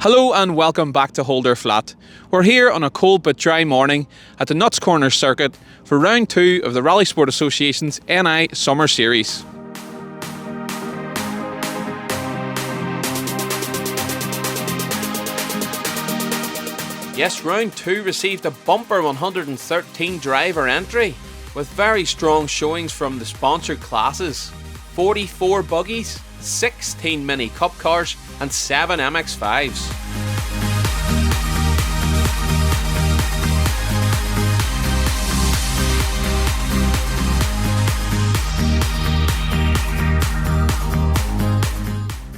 Hello and welcome back to Holder Flat. We're here on a cold but dry morning at the Nuts Corner circuit for round 2 of the Rallysport Associations NI Summer Series. Yes, round 2 received a bumper 113 driver entry with very strong showings from the sponsored classes: 44 buggies, 16 mini cup cars and 7 MX5s.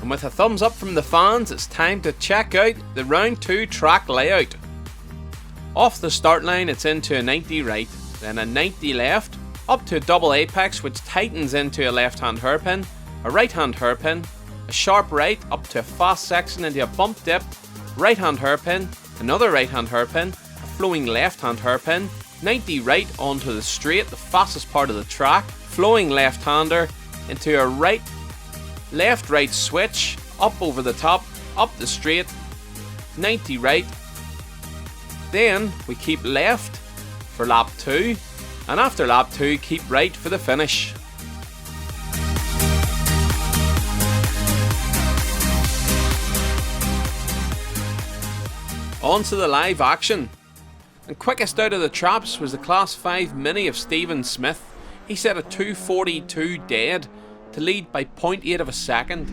And with a thumbs up from the fans, it's time to check out the round 2 track layout. Off the start line it's into a 90 right, then a 90 left, up to a double apex which tightens into a left hand hairpin, a right hand hairpin, a sharp right up to a fast section into a bump dip, right hand hairpin, another right hand hairpin, a flowing left hand hairpin, 90 right onto the straight, the fastest part of the track, flowing left hander into a right, left right switch, up over the top, up the straight, 90 right, then we keep left for lap 2, and after lap 2 keep right for the finish. On to the live action, and quickest out of the traps was the Class 5 Mini of Stephen Smith. He set a 2:42 dead to lead by 0.8 of a second.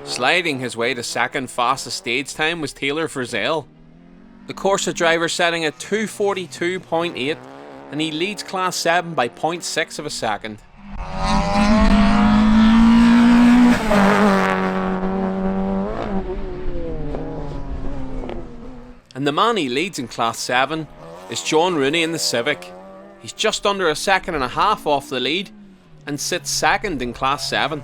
Sliding his way to second fastest stage time was Taylor FRIZZELL. The Corsa driver setting a 2:42.8 and he leads Class 7 by 0.6 of a second. And the man he leads in Class 7 is John ROONEY in the Civic. He's just under a second and a half off the lead and sits second in Class 7.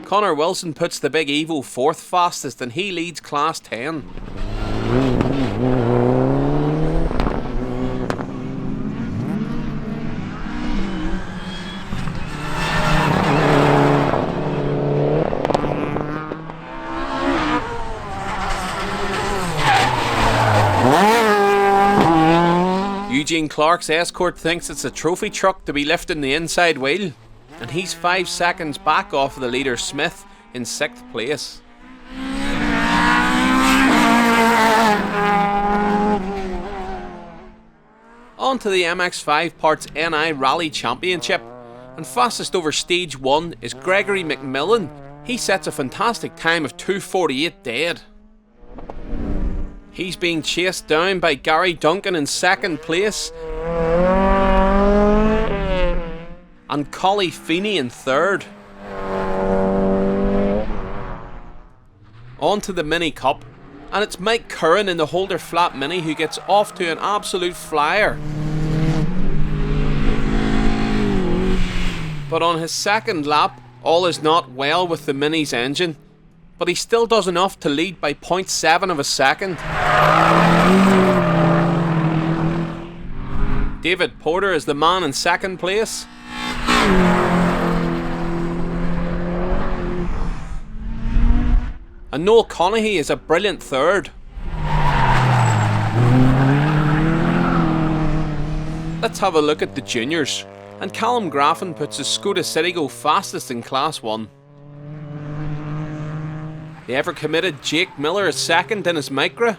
Connor Wilson puts the Big Evo 4th fastest and he leads Class 10. Eugene Clark's Escort thinks it's a trophy truck to be lifting the inside wheel, and he's 5 seconds back off of the leader Smith in 6th place. On to the MX5 Parts NI Rally Championship, and fastest over stage 1 is Gregory McMillan. He sets a fantastic time of 2:48 dead. He's being chased down by Gary Duncan in 2nd place and Collie Feeney in 3rd. On to the Mini Cup, and it's Mike CURRAN in the Holder Flat Mini who gets off to an absolute flyer. But on his 2nd lap, all is not well with the Mini's engine, but he still does enough to lead by 0.7 of a second. David Porter is the man in 2nd place. And Noel Conaghy is a brilliant 3rd. Let's have a look at the juniors, and Callum Graffin puts his Skoda Citigo fastest in Class 1. The ever-committed Jake Miller is 2nd in his MAGUIRE,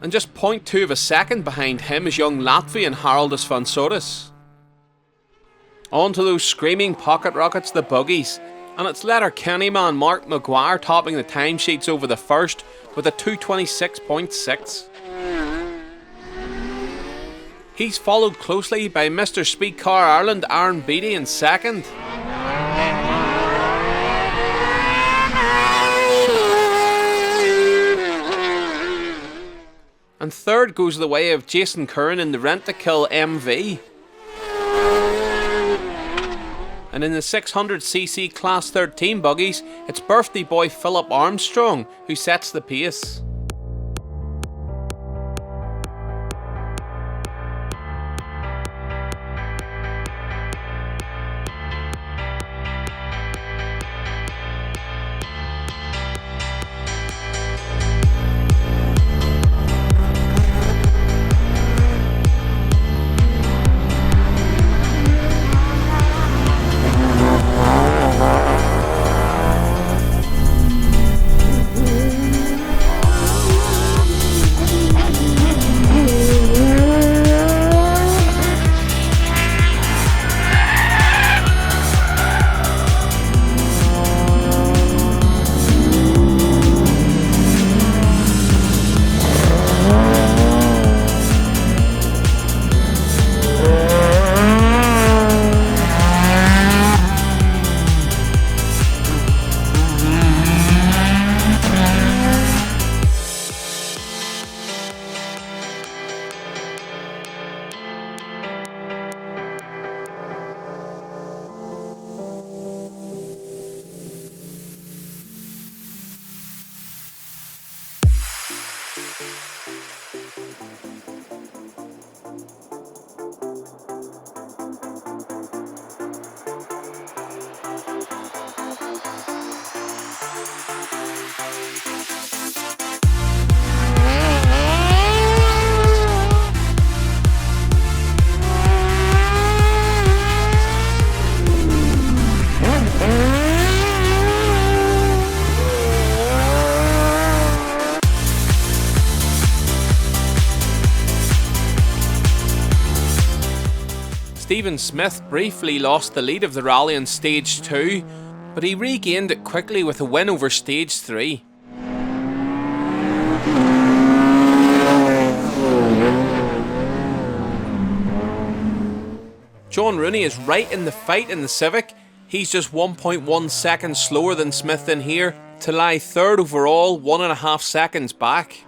and just 0.2 of a second behind him is young Latvian Haraldus Vansotis. On to those screaming pocket rockets, the buggies, and it's Letterkenny man Mark MAGUIRE topping the timesheets over the first with a 2:26.6. He's followed closely by Mr. Speed Car Ireland Aaron Beattie in 2nd. And third goes the way of Jason Curran in the Rent-A-Kill MV. And in the 600cc Class 13 buggies, it's birthday boy Philip Armstrong who sets the pace. Stephen Smith briefly lost the lead of the rally on Stage 2, but he regained it quickly with a win over Stage 3. John Rooney is right in the fight in the Civic. He's just 1.1 seconds slower than Smith in here to lie third overall, 1.5 seconds back.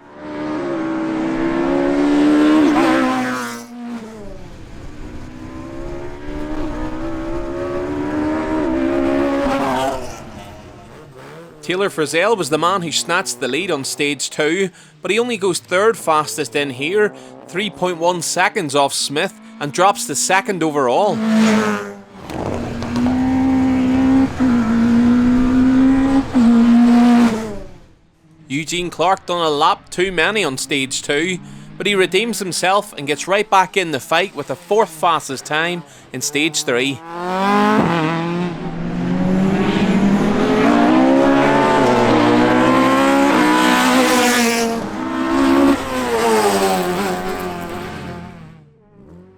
Taylor Frizzell was the man who snatched the lead on Stage 2, but he only goes third fastest in here, 3.1 seconds off Smith, and drops to second overall. Eugene Clark done a lap too many on Stage 2, but he redeems himself and gets right back in the fight with the fourth fastest time in Stage 3.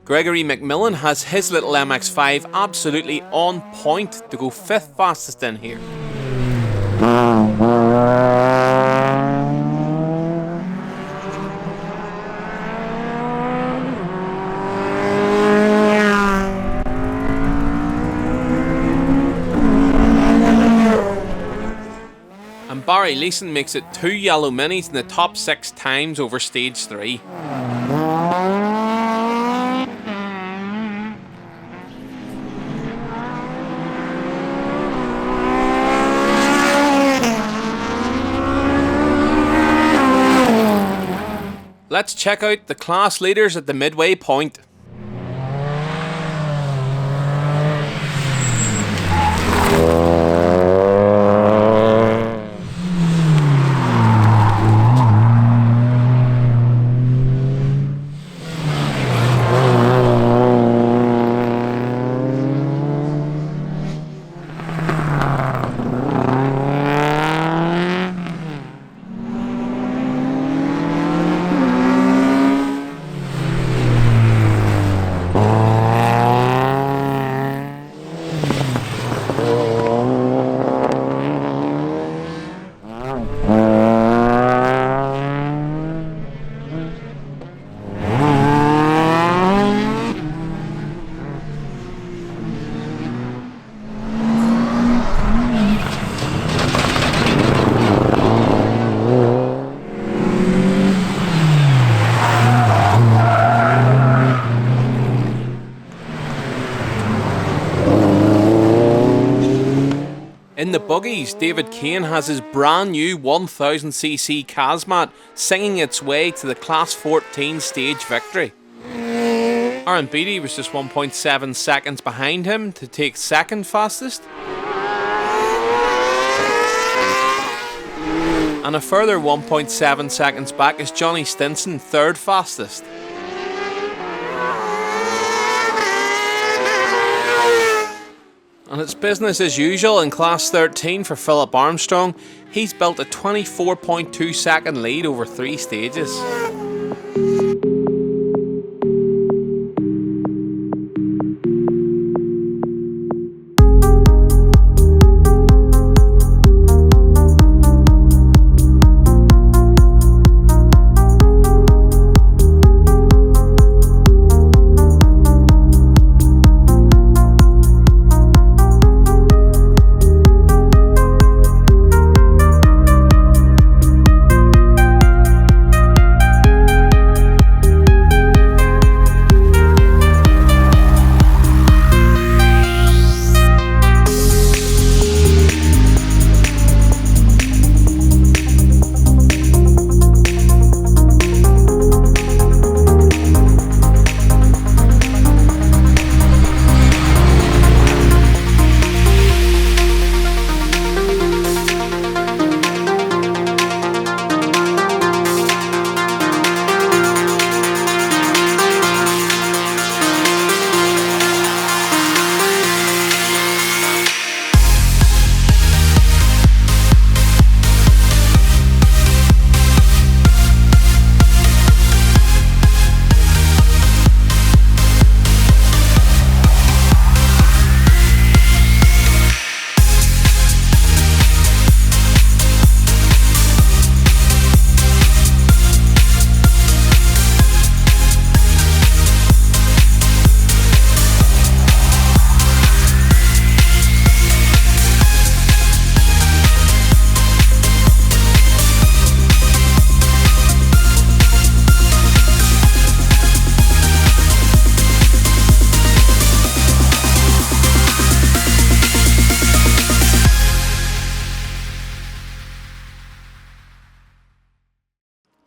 Gregory McMillan has his little MX-5 absolutely on point to go fifth fastest in here. And Barry Leeson makes it 2 yellow minis in the top 6 times over Stage 3. Let's check out the class leaders at the midway point. In the buggies, David KANE has his brand new 1000cc Kazmat singing its way to the Class 14 stage victory. RMBD was just 1.7 seconds behind him to take second fastest. And a further 1.7 seconds back is Johnny STINSON, third fastest. And it's business as usual in Class 13 for Philip Armstrong. He's built a 24.2 second lead over 3 stages.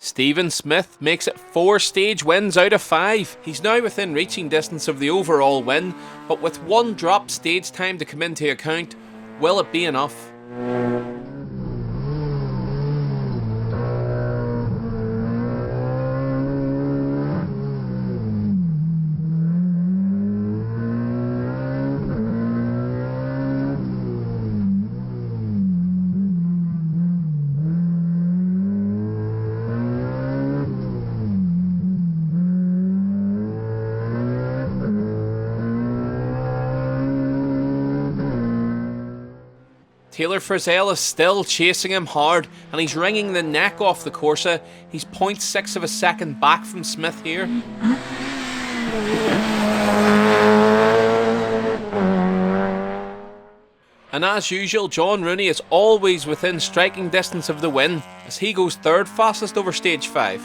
Stephen Smith makes it 4 stage wins out of 5. He's now within reaching distance of the overall win, but with 1 drop stage time to come into account, will it be enough? Taylor FRIZZELL is still chasing him hard, and he's wringing the neck off the Corsa. He's 0.6 of a second back from Smith here. And as usual, John Rooney is always within striking distance of the win, as he goes 3rd fastest over stage 5.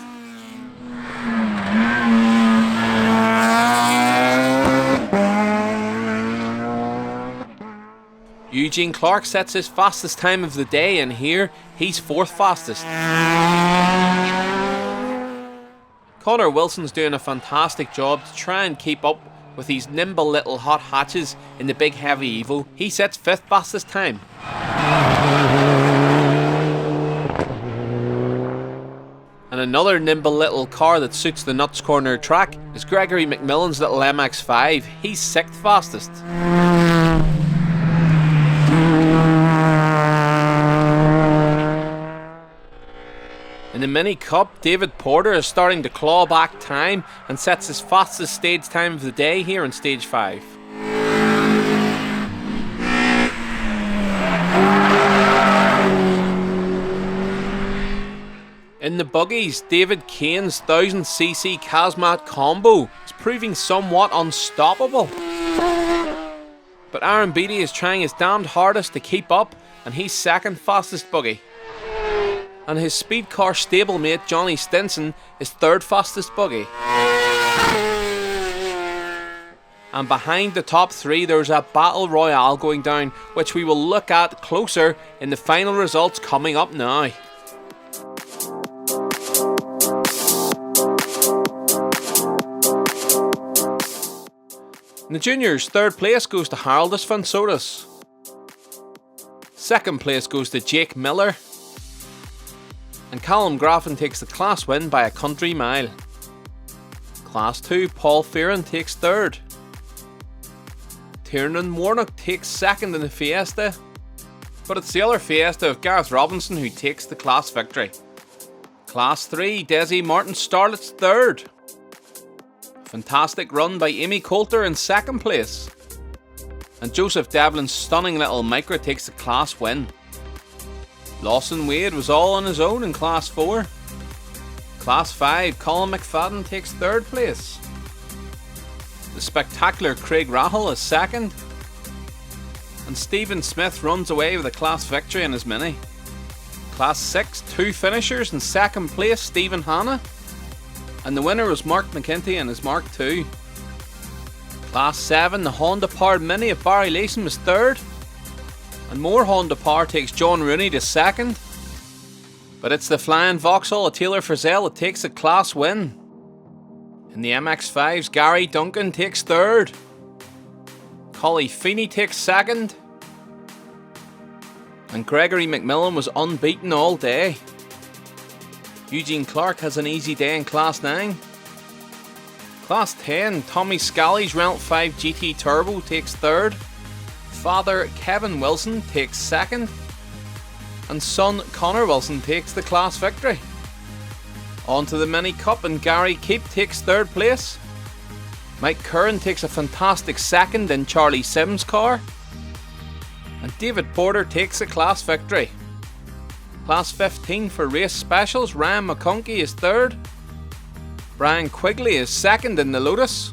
Eugene Clark sets his fastest time of the day in here. He's 4th fastest. Connor Wilson's doing a fantastic job to try and keep up with these nimble little hot hatches in the big heavy Evo. He sets 5th fastest time. And another nimble little car that suits the Nuts Corner track is Gregory McMillan's little MX-5. He's 6th fastest. In the Mini Cup, David Porter is starting to claw back time and sets his fastest stage time of the day here in stage 5. In the buggies, David KANE's 1000cc Kazmat combo is proving somewhat unstoppable. But RMBD is trying his damned hardest to keep up, and he's 2nd fastest buggy. And his speed car stablemate Johnny STINSON is 3rd fastest buggy. And behind the top 3 there's a battle royale going down, which we will look at closer in the final results coming up now. In the juniors, 3rd place goes to Haraldus van Sodas. 2nd place goes to Jake Miller. And Callum Graffin takes the class win by a country mile. Class 2, Paul Fearon takes 3rd. Tiernan Warnock takes 2nd in the Fiesta. But it's the other Fiesta of Gareth Robinson who takes the class victory. Class 3, Desi Martin Starlett's 3rd. Fantastic run by Amy Coulter in 2nd place. And Joseph Devlin's stunning little micro takes the class win. Lawson Wade was all on his own in Class 4. Class 5, Colin McFadden takes 3rd place. The spectacular Craig Rahal is 2nd. And Stephen Smith runs away with a class victory in his Mini. Class 6, 2 finishers in 2nd place, Stephen Hanna. And the winner was Mark McKinty in his Mark II. Class 7, the Honda Powered Mini of Barry Leeson was 3rd. And more Honda Power takes John Rooney to 2nd. But it's the Flying Vauxhall of Taylor Frizzell that takes the class win. In the MX-5s, Gary Duncan takes 3rd. Collie Feeney takes 2nd. And Gregory McMillan was unbeaten all day. Eugene Clark has an easy day in Class 9. Class 10, Tommy Scally's Renault 5 GT Turbo takes 3rd. Father Kevin Wilson takes 2nd. And son Connor Wilson takes the class victory. On to the Mini Cup, and Gary Keep takes 3rd place. Mike Curran takes a fantastic 2nd in Charlie Sims' car. And David Porter takes the class victory. Class 15 for race specials, Ryan McConkey is 3rd. Brian Quigley is 2nd in the Lotus.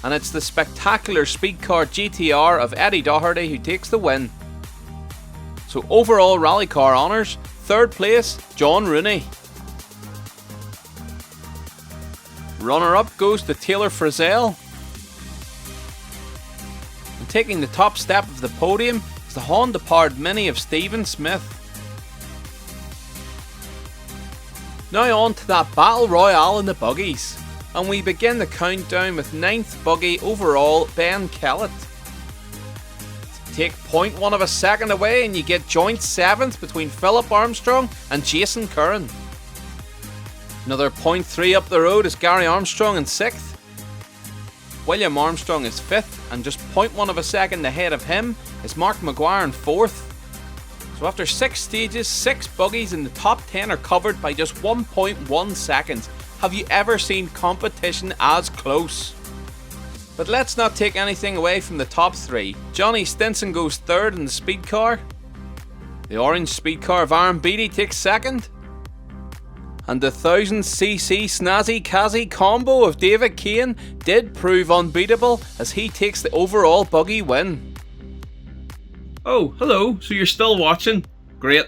And it's the spectacular Speed Car GTR of Eddie Doherty who takes the win. So overall rally car honours, 3rd place, John Rooney. Runner up goes to Taylor Frizzell. And taking the top step of the podium is the Honda Powered Mini of Stephen Smith. Now on to that battle royale in the buggies. And we begin the countdown with 9th buggy overall, Ben Kellett. Take 0.1 of a second away and you get joint 7th between Philip Armstrong and Jason Curran. Another 0.3 up the road is Gary Armstrong in 6th. William Armstrong is 5th, and just 0.1 of a second ahead of him is Mark Maguire in 4th. So after 6 stages, 6 buggies in the top 10 are covered by just 1.1 seconds. Have you ever seen competition as close? But let's not take anything away from the top 3. Johnny Stinson goes 3rd in the speed car. The orange speed car of Aaron Beattie takes 2nd. And the 1000cc snazzy Kazi combo of David Kane did prove unbeatable as he takes the overall buggy win. Oh, hello, so you're still watching? Great.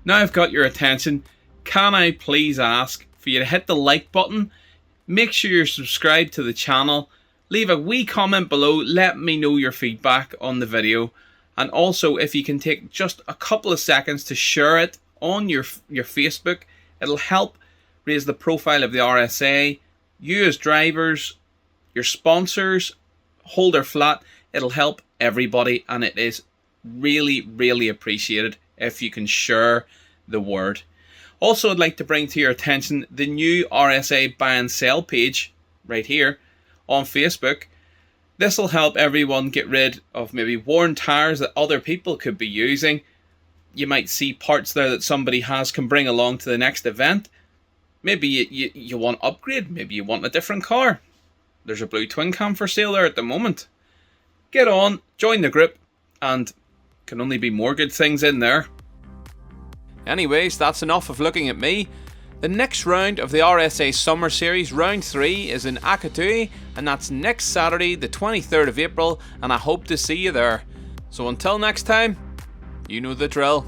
Now I've got your attention. Can I please ask for you to hit the like button, make sure you're subscribed to the channel, leave a wee comment below, let me know your feedback on the video, and also if you can take just a couple of seconds to share it on your Facebook, it'll help raise the profile of the RSA, you as drivers, your sponsors, hold her flat, it'll help everybody and it is really appreciated if you can share the word. Also, I'd like to bring to your attention the new RSA buy and sell page right here on Facebook. This will help everyone get rid of maybe worn tires that other people could be using. You might see parts there that somebody has can bring along to the next event. Maybe you want to upgrade, maybe you want a different car. There's a blue twin cam for sale there at the moment. Get on, join the group, and can only be more good things in there. Anyways, that's enough of looking at me. The next round of the RSA Summer Series, round 3, is in Akatui, and that's next Saturday, the 23rd of April, and I hope to see you there. So until next time, you know the drill.